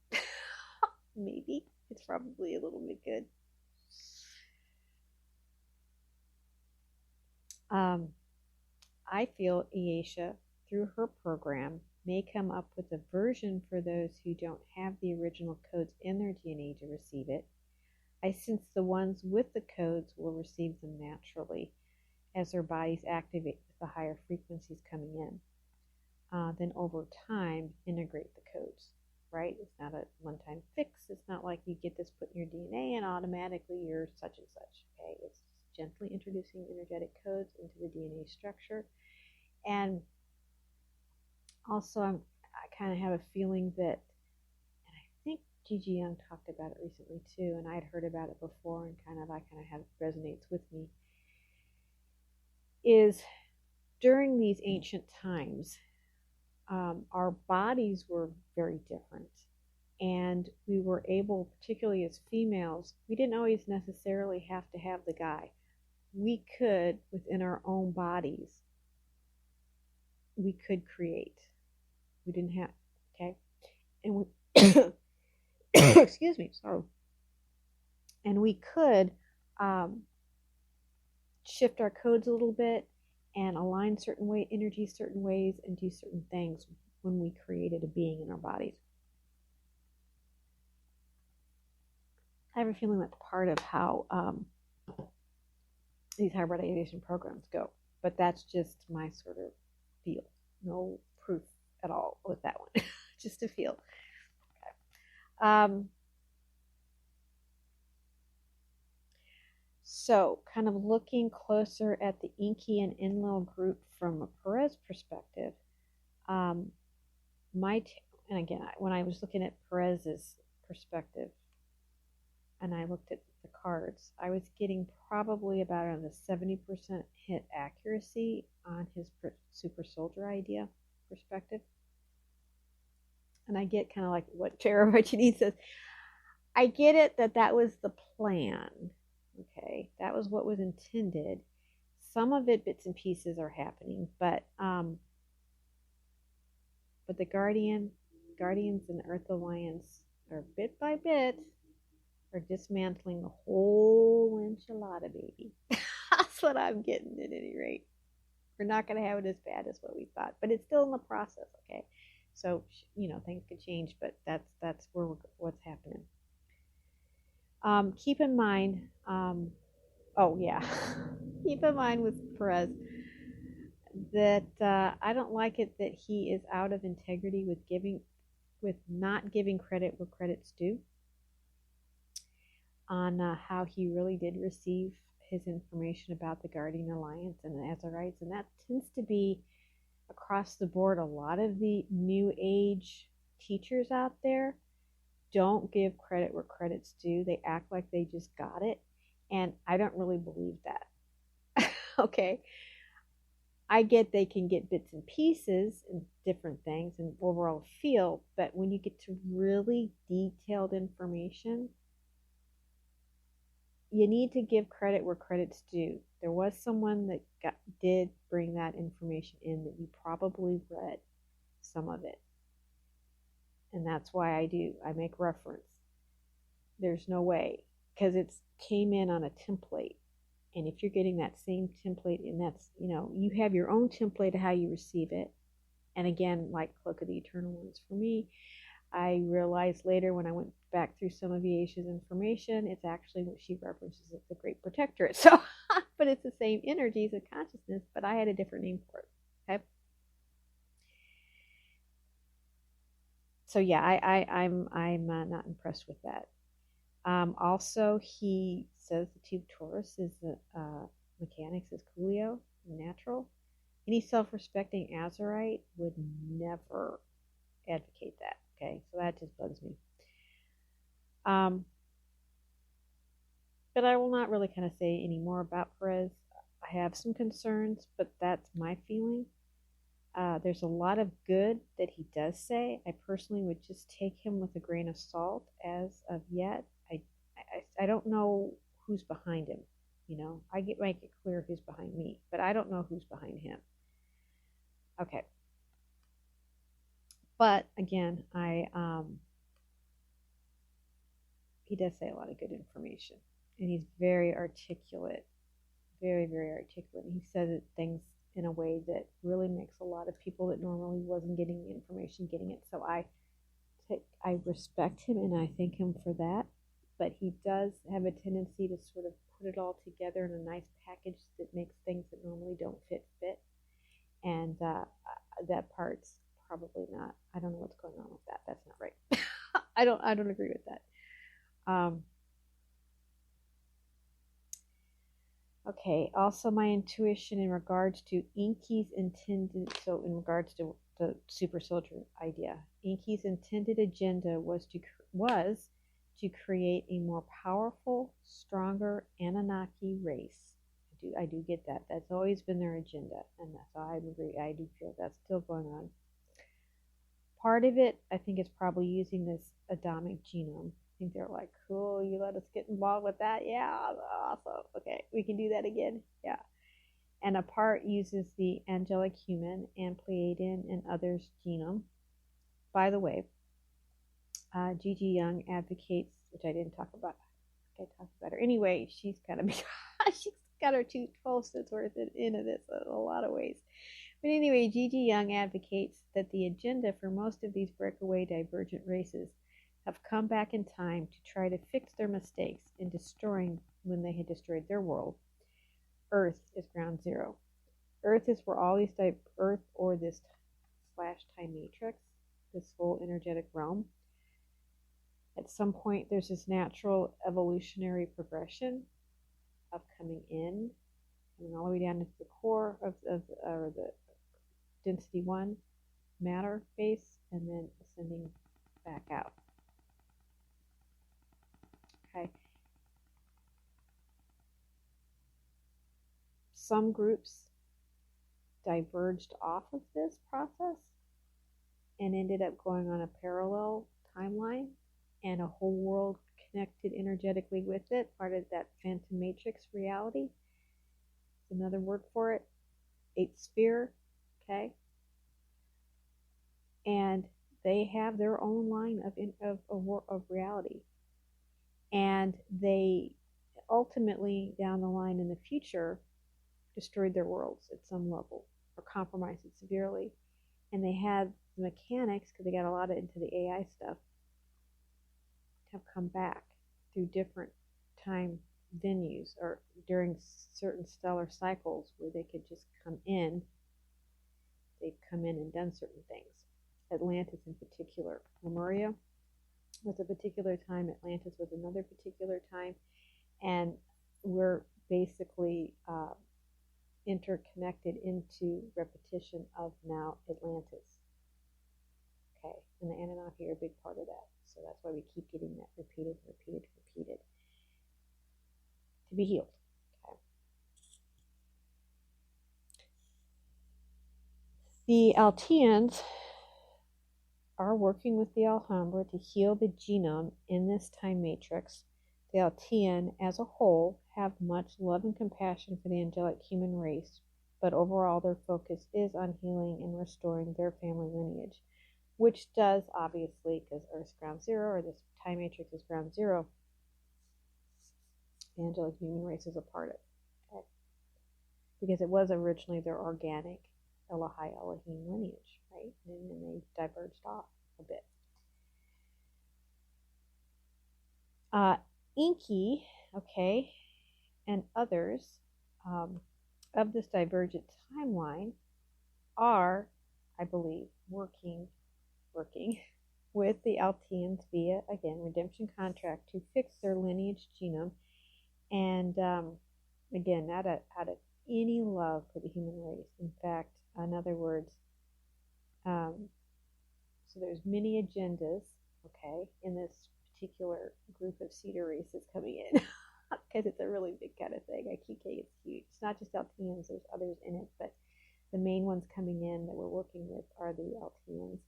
Maybe. It's probably a little bit good. I feel Aisha, through her program, may come up with a version for those who don't have the original codes in their DNA to receive it. I sense the ones with the codes will receive them naturally as their bodies activate with the higher frequencies coming in. Then over time, integrate the codes, right? It's not a one-time fix. It's not like you get this put in your DNA and automatically you're such and such, okay? It's gently introducing energetic codes into the DNA structure. And also, I kind of have a feeling that, and I think Gigi Young talked about it recently too, and I'd heard about it before, and I kind of have resonates with me, is during these ancient times, our bodies were very different, and we were able, particularly as females, we didn't always necessarily have to have the guy. We could, within our own bodies, we could create. We didn't have, okay? And we, excuse me, sorry. And we could shift our codes a little bit and align certain energies certain ways and do certain things when we created a being in our bodies. I have a feeling that's part of how these hybridization programs go, but that's just my sort of feel. No proof at all with that one. Just a feel. Okay. So kind of looking closer at the Inky and Enlil group from a Perez perspective, and again, when I was looking at Perez's perspective and I looked at the cards, I was getting probably about on the 70% hit accuracy on his super soldier idea perspective. And I get kind of like what Tara says. I get it that was the plan. Okay, that was what was intended. Some of it, bits and pieces, are happening, but the Guardians and the Earth Alliance are bit by bit are dismantling the whole enchilada, baby. That's what I'm getting at any rate. We're not going to have it as bad as what we thought, but it's still in the process, okay? So, things could change, but that's what's happening. Keep in mind, keep in mind with Perez that I don't like it that he is out of integrity with not giving credit where credit's due on how he really did receive his information about the Guardian Alliance and the Azarites, and that tends to be across the board. A lot of the New Age teachers out there don't give credit where credit's due. They act like they just got it, and I don't really believe that. Okay, I get they can get bits and pieces and different things and overall feel, but when you get to really detailed information, you need to give credit where credit's due. There was someone that did bring that information in that you probably read some of it. And that's why I make reference. There's no way, because it came in on a template. And if you're getting that same template, and that's, you have your own template of how you receive it. And again, like Cloak of the Eternal Ones for me, I realized later when I went back through some of Aisha's information, it's actually what she references as the Great Protectorate. So, but it's the same energies of consciousness, but I had a different name for it. Okay. So yeah, I'm not impressed with that. Also, he says the Tube Taurus is mechanics is Coolio, natural. Any self-respecting Azurite would never advocate that. Okay, so that just bugs me. But I will not really kind of say any more about Perez. I have some concerns, but that's my feeling. There's a lot of good that he does say. I personally would just take him with a grain of salt as of yet. I don't know who's behind him. I make it clear who's behind me, but I don't know who's behind him. Okay. But again, he does say a lot of good information, and he's very articulate, very, very articulate. And he says things in a way that really makes a lot of people that normally wasn't getting the information getting it. So I respect him and I thank him for that. But he does have a tendency to sort of put it all together in a nice package that makes things that normally don't fit. And that part's probably not. I don't know what's going on with that. That's not right. I don't agree with that. Okay. Also, my intuition in regards to Inky's intended. So, in regards to the super soldier idea, Inky's intended agenda was to create a more powerful, stronger Anunnaki race. I do get that. That's always been their agenda, and that's I agree. I do feel that's still going on. Part of it, I think, is probably using this Adamic genome. I think they're like, cool, you let us get involved with that? Yeah, awesome. Okay, we can do that again. Yeah. And a part uses the angelic human and Pleiadian and others' genome. By the way, Gigi Young advocates, which I didn't talk about. I talked about her. Anyway, she's kind of she's got her two toes worth into this in a lot of ways. But anyway, Gigi Young advocates that the agenda for most of these breakaway divergent races have come back in time to try to fix their mistakes in destroying when they had destroyed their world. Earth is ground zero. Earth is where all these Earth or this /time matrix, this whole energetic realm. At some point, there's this natural evolutionary progression of coming in, coming all the way down into the core of the density 1 matter base, and then ascending back out. Okay. Some groups diverged off of this process and ended up going on a parallel timeline and a whole world connected energetically with it, part of that phantom matrix reality. It's another word for it. 8th sphere, okay? And they have their own line of reality, and they ultimately down the line in the future destroyed their worlds at some level or compromised it severely. And they had the mechanics, because they got a lot into the AI stuff, have come back through different time venues or during certain stellar cycles where they could just come in. They've come in and done certain things. Atlantis in particular. Lemuria was a particular time. Atlantis was another particular time. And we're basically interconnected into repetition of now Atlantis. Okay, and the Anunnaki are a big part of that. So that's why we keep getting that repeated to be healed. Okay. The Alteans are working with the Alhambra to heal the genome in this time matrix. The Altean as a whole have much love and compassion for the angelic human race, but overall their focus is on healing and restoring their family lineage, which does, obviously, because Earth's ground zero, or this time matrix is ground zero, the angelic human race is a part of it. Okay? Because it was originally their organic Elohai Elohim lineage, right? And then they diverged off a bit. Inky, okay, and others of this divergent timeline are, I believe, working with the Alteans via, again, redemption contract to fix their lineage genome, and again, not out of any love for the human race. In fact, in other words, so there's many agendas, okay, in this particular group of cedar races coming in, because it's a really big kind of thing. I keep saying it's huge. It's not just Alteans, there's others in it, but the main ones coming in that we're working with are the Alteans,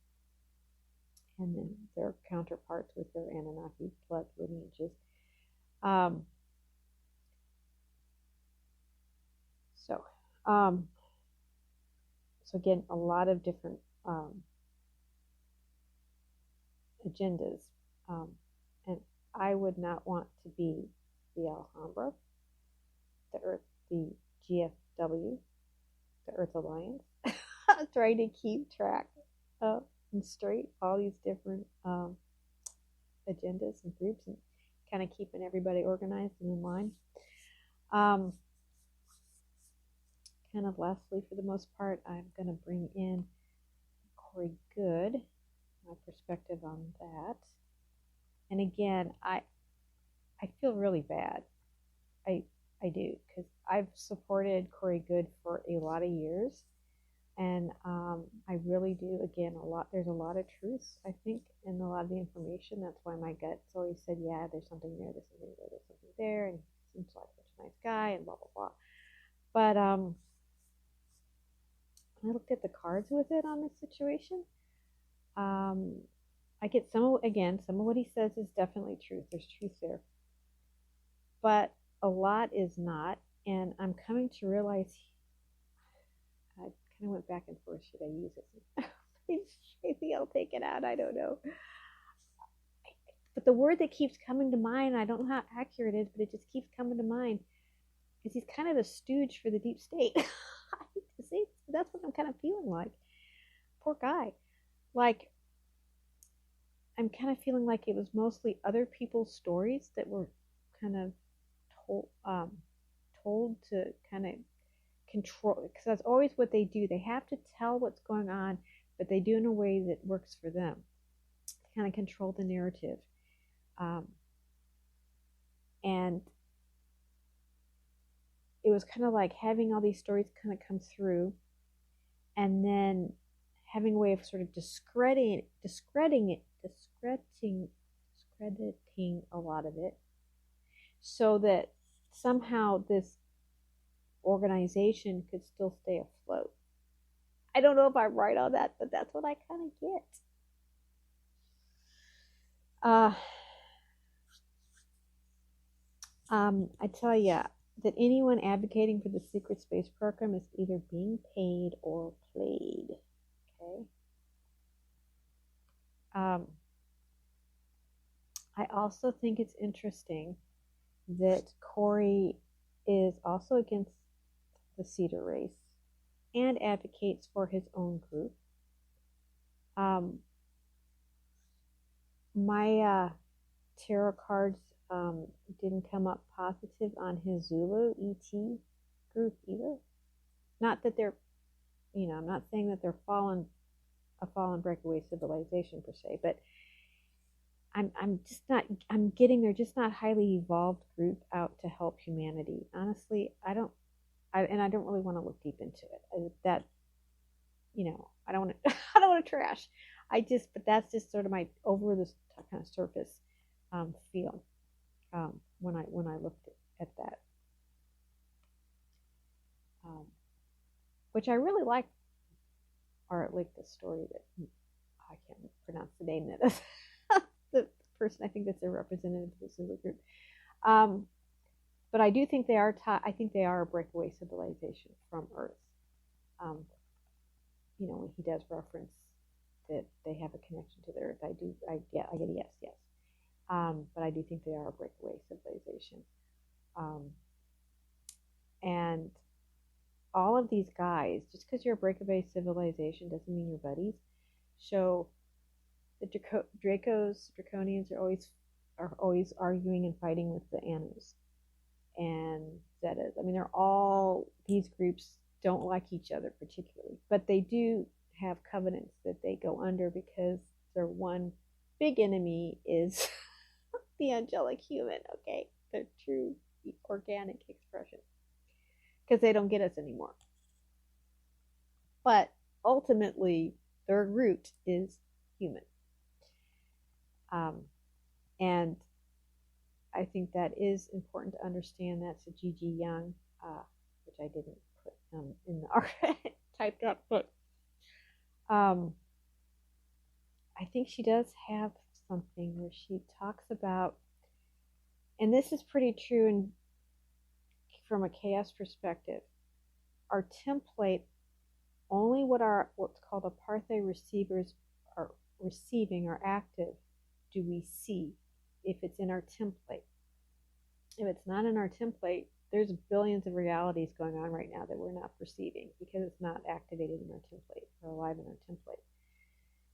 and then their counterparts with their Anunnaki blood lineages. So again, a lot of different agendas, and I would not want to be the Alhambra, the GFW, the Earth Alliance, trying to keep track and straight all these different agendas and groups, and kind of keeping everybody organized and in line. Kind of lastly, for the most part, I'm going to bring in Corey Good, my perspective on that. And again, I feel really bad. I do, because I've supported Corey Good for a lot of years, and I really do. Again, there's a lot of truth, I think, in a lot of the information. That's why my gut's always said, yeah, there's something there, there's something there, there's something there, and he seems like such a nice guy, and blah blah blah. But I looked at the cards with it on this situation. I get some of what he says is definitely truth. There's truth there. But a lot is not. And I'm coming to realize, I kind of went back and forth. Should I use it? Maybe I'll take it out. I don't know. But the word that keeps coming to mind, I don't know how accurate it is, but it just keeps coming to mind, is he's kind of a stooge for the deep state. See, that's what I'm kind of feeling like. Poor guy. Like, I'm kind of feeling like it was mostly other people's stories that were kind of told to kind of control, because that's always what they do. They have to tell what's going on, but they do it in a way that works for them, to kind of control the narrative. And it was kind of like having all these stories kind of come through, and then having a way of sort of discrediting a lot of it, so that somehow this organization could still stay afloat. I don't know if I'm right on that, but that's what I kind of get. I tell you that anyone advocating for the secret space program is either being paid or played. Okay. I also think it's interesting that Corey is also against the Cedar race and advocates for his own group. My tarot cards didn't come up positive on his Zulu ET group either. Not that they're, I'm not saying that they're a fallen breakaway civilization per se, but I'm just not, I'm getting they're just not highly evolved group out to help humanity. Honestly, I don't really want to look deep into it. I don't want to, I don't want to trash. But that's just sort of my over the kind of surface feel when I looked at that, which I really like, or like the story that I can't pronounce the name that is the person I think that's a representative of the Zulu group. But I do think they are I think they are a breakaway civilization from Earth. When he does reference that they have a connection to the Earth, I get a yes. But I do think they are a breakaway civilization. And all of these guys, just because you're a breakaway civilization doesn't mean you're buddies. So the Draconians are always arguing and fighting with the Anus and Zetas. I mean, these groups don't like each other particularly, but they do have covenants that they go under because their one big enemy is the angelic human, okay? Their true organic expression. Because they don't get us anymore. But ultimately, their root is human. And I think that is important to understand. That's a Gigi Young, which I didn't put in the article typed up, but I think she does have something where she talks about, and this is pretty true from a chaos perspective, our template, only what's called apartheid receivers are receiving or active do we see if it's in our template. If it's not in our template, there's billions of realities going on right now that we're not perceiving because it's not activated in our template or alive in our template.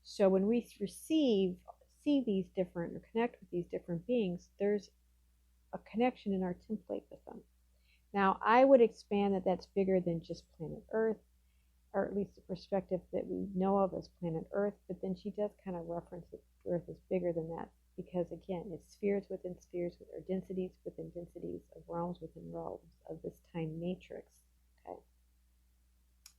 So when we see these different or connect with these different beings, there's a connection in our template with them. Now, I would expand that that's bigger than just planet Earth, or at least the perspective that we know of as planet Earth, but then she does kind of reference that Earth is bigger than that because, again, it's spheres within spheres, or densities within densities, of realms within realms of this time matrix, okay?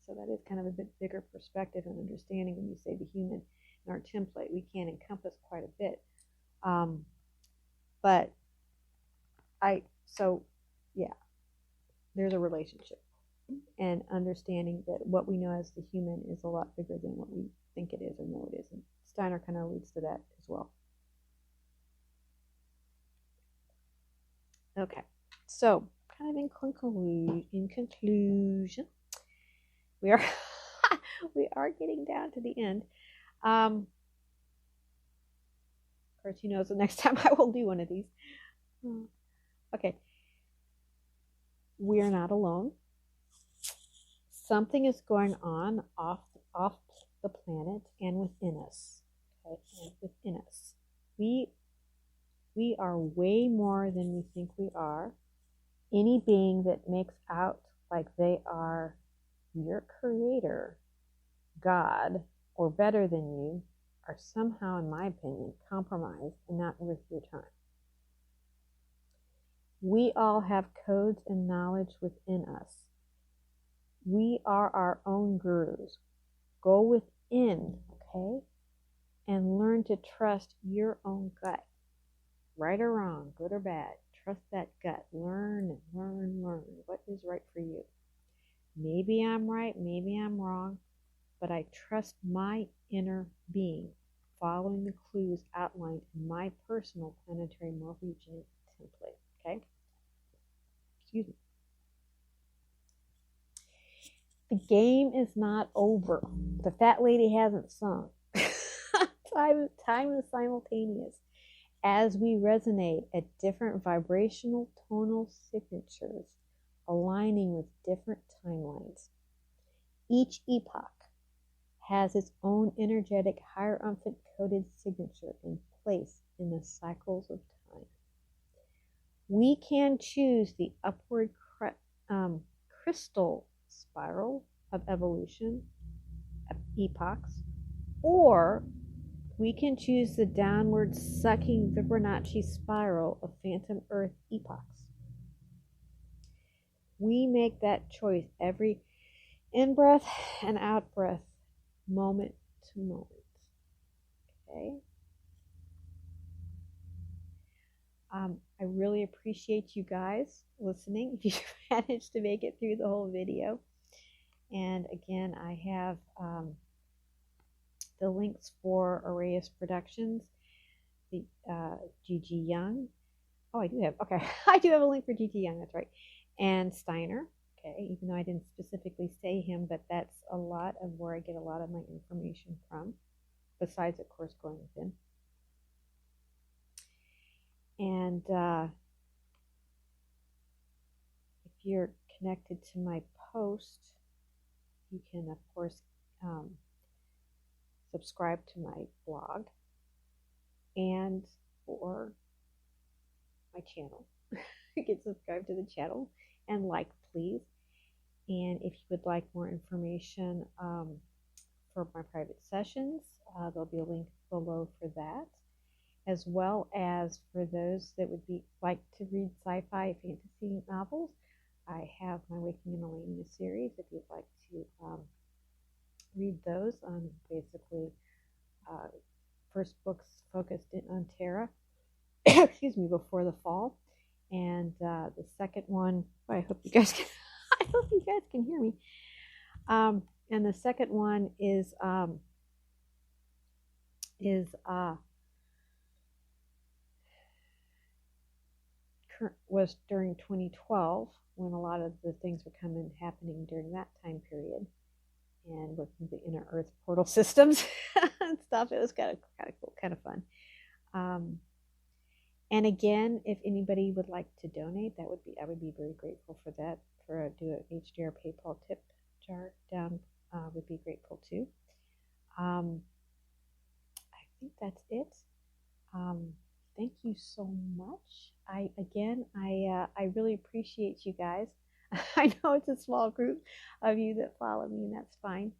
So that is kind of a bit bigger perspective and understanding when you say the human in our template. We can encompass quite a bit. There's a relationship and understanding that what we know as the human is a lot bigger than what we think it is or know it is. And Steiner kind of alludes to that as well. Okay, so kind of in conclusion, we are getting down to the end. Of course, who knows the next time I will do one of these. Okay. We are not alone. Something is going on off the planet and within us. Okay? And within us. We are way more than we think we are. Any being that makes out like they are your creator, God, or better than you, are somehow, in my opinion, compromised and not worth your time. We all have codes and knowledge within us. We are our own gurus. Go within, okay, and learn to trust your own gut. Right or wrong, good or bad, trust that gut. Learn. What is right for you? Maybe I'm right, maybe I'm wrong, but I trust my inner being, following the clues outlined in my personal planetary morphenogenetic template. Okay? Excuse me. The game is not over. The fat lady hasn't sung. time is simultaneous. As we resonate at different vibrational tonal signatures, aligning with different timelines. Each epoch has its own energetic Hierophant coded signature in place in the cycles of time. We can choose the upward Krystal spiral of evolution, epochs, or we can choose the downward sucking Fibernacia spiral of phantom earth epochs. We make that choice every in-breath and out-breath, moment to moment. Okay? I really appreciate you guys listening if you managed to make it through the whole video. And again, I have the links for Arrayus Productions, the Gigi Young. Oh, I do have, okay. I do have a link for Gigi Young, that's right. And Steiner, okay, even though I didn't specifically say him, but that's a lot of where I get a lot of my information from, besides, of course, going within. And if you're connected to my post, you can, of course, subscribe to my blog and or my channel. You can subscribe to the channel and like, please. And if you would like more information for my private sessions, there'll be a link below for that, as well as for those that would like to read sci-fi fantasy novels. I have my Waking in Elenia series if you'd like to read those. Basically, first books focused on Terra, excuse me, before the fall, and the second one. I hope you guys can. I hope you guys can hear me. And the second one was during 2012, when a lot of the things were happening during that time period, and working the inner Earth portal systems and stuff. It was kind of cool, kind of fun. And again, if anybody would like to donate, I would be very grateful for that. Do an HJR PayPal tip jar down, would be grateful too. I think that's it. Thank you so much. I really appreciate you guys. I know it's a small group of you that follow me, and that's fine.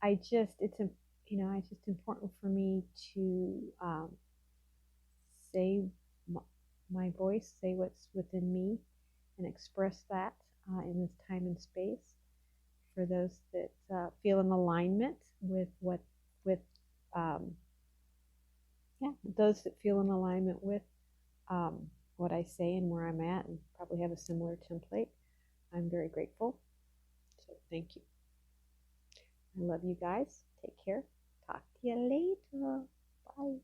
It's just important for me to say my voice, say what's within me, and express that in this time and space for those that feel in alignment with those that feel in alignment with what I say and where I'm at, and probably have a similar template. I'm very grateful. So thank you. I love you guys. Take care. Talk to you later. Bye.